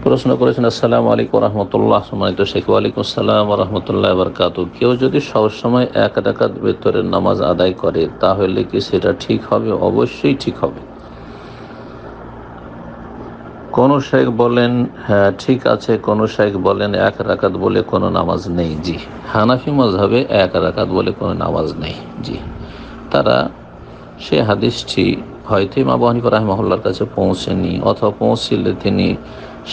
প্রশ্ন করেছেন, আসসালামু আলাইকুম রহমতুল্লাহ। সম্মানিত শেখ, ওয়ালাইকুম আসসালাম রহমতুল্লাহ বারকাতু। কেউ যদি সবসময় এক রাকাত বেতরের নামাজ আদায় করে তাহলে কি সেটা ঠিক হবে? অবশ্যই ঠিক হবে। কোন শেখ বলেন হ্যাঁ ঠিক আছে, কোন শেখ বলেন এক রাকাত বলে কোনো নামাজ নেই। জি, হানাফি মাযহাবে এক রাকাত বলে কোনো নামাজ নেই। জি, তারা সে হাদিসটি হয়তো ইমাম আবু হানিফা রাহিমাহুল্লাহর কাছে পৌঁছেনি, অথবা পৌঁছলে তিনি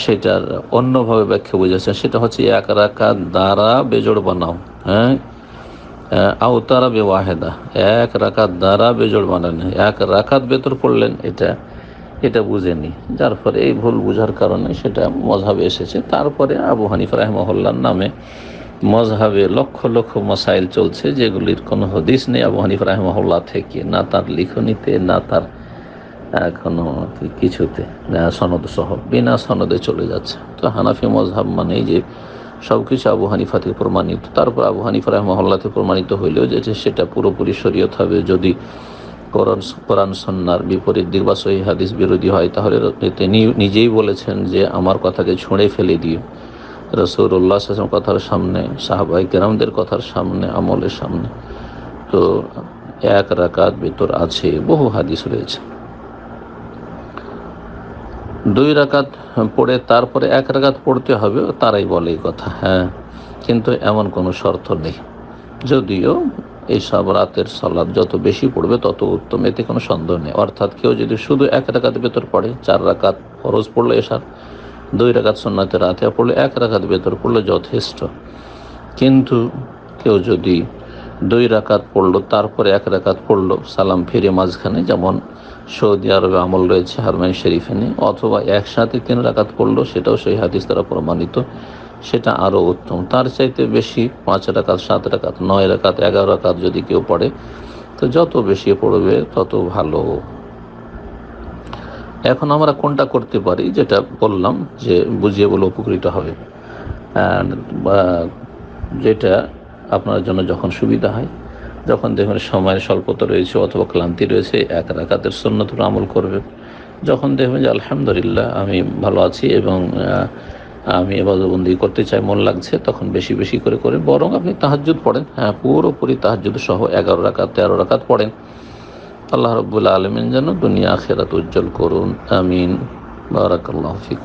সেটার অন্যভাবে ব্যাখ্যা বুঝেছেন। সেটা হচ্ছে এক রাকাত দ্বারা বেজোড় বানাও, হ্যাঁ, আওতারা বেওয়াহেদা, এক রাকাত দ্বারা বেজোড় বানান, এক রাকাত বেতর পড়লেন, এটা বুঝেনি। যার ফলে এই ভুল বুঝার কারণে সেটা মযহাবে এসেছে। তারপরে আবু হানিফা রাহিমাহুল্লাহর নামে মযহাবে লক্ষ লক্ষ মাসাইল চলছে যেগুলির কোনো হদিস নেই আবু হানিফা রাহিমাহুল্লাহ থেকে, না তার লিখনিতে, না তার কোনো কিছুতে, সনদ সহ বিনা সনদে চলে যাচ্ছে। তো হানাফি মযহাব মানেই যে সব কিছু আবু হানিফা থেকে প্রমাণিত। তারপর আবু হানিফা রাহিমাহুল্লাহ থেকে প্রমাণিত হইলেও যে সেটা পুরোপুরি শরীয়ত হবে। যদি কোরআন সুন্নাহর বিপরীত দিক বা সহিহ হাদিস বিরোধী হয় তাহলে তিনি নিজেই বলেছেন যে আমার কথাকে ছুঁড়ে ফেলে দিও। রাসূলুল্লাহ সাল্লাল্লাহু আলাইহি ওয়াসাল্লাম কথার সামনে, সাহাবায়ে কেরামদের কথার সামনে, আমলের সামনে তো এক রাকাত ভিতর আছে, বহু হাদিস রয়েছে। 2 রাকাত পড়ে তারপরে 1 রাকাত পড়তে হবে, তারাই বলে এই কথা। হ্যাঁ, কিন্তু এমন কোনো শর্ত নেই। যদিও এইসব রাতের সালাত যত বেশি পড়বে তত উত্তম, এতে কোনো সন্দেহ নেই। অর্থাৎ কেউ যদি শুধু 1 রাকাত ভেতর পড়ে, 4 রাকাত ফরজ পড়লো এশার, 2 রাকাত সুন্নাতে রাতে পড়লে 1 রাকাত ভেতর পড়লে যথেষ্ট। কিন্তু কেউ যদি 2 রাকাত পড়লো, তারপরে 1 রাকাত পড়লো সালাম ফিরে মাঝখানে, যেমন সৌদি আরবে আমল রয়েছে হারমাইন শরীফে নিয়ে, অথবা একসাথে 3 রাকাত পড়লো, সেটাও সেই হাদিস দ্বারা প্রমাণিত, সেটা আরও উত্তম। তার চাইতে বেশি 5 রাকাত, 7 রাকাত, 9 রাকাত, 11 রাকাত যদি কেউ পড়ে, তো যত বেশি পড়বে তত ভালো। এখন আমরা কোনটা করতে পারি, যেটা বললাম যে বুঝিয়ে বলে উপকৃত হবে, যেটা আপনার জন্য যখন সুবিধা হয়, যখন দেখবেন সময়ের স্বল্পতা রয়েছে অথবা ক্লান্তি রয়েছে, 1 রাকাতের সুন্নত উপর আমল করবে। যখন দেখবেন যে আলহামদুলিল্লাহ আমি ভালো আছি এবং আমি ইবাদতবন্দি করতে চাই, মন লাগছে, তখন বেশি বেশি করে বরং আপনি তাহাজ্জুদ পড়েন। হ্যাঁ, পুরোপুরি তাহাজ্জুদ সহ 11 রাকাত 13 রাকাত পড়েন। আল্লাহ রাব্বুল আলামিন যেন দুনিয়া আখিরাত উজ্জ্বল করুন। আমিন। বারাকাল্লাহু ফিক।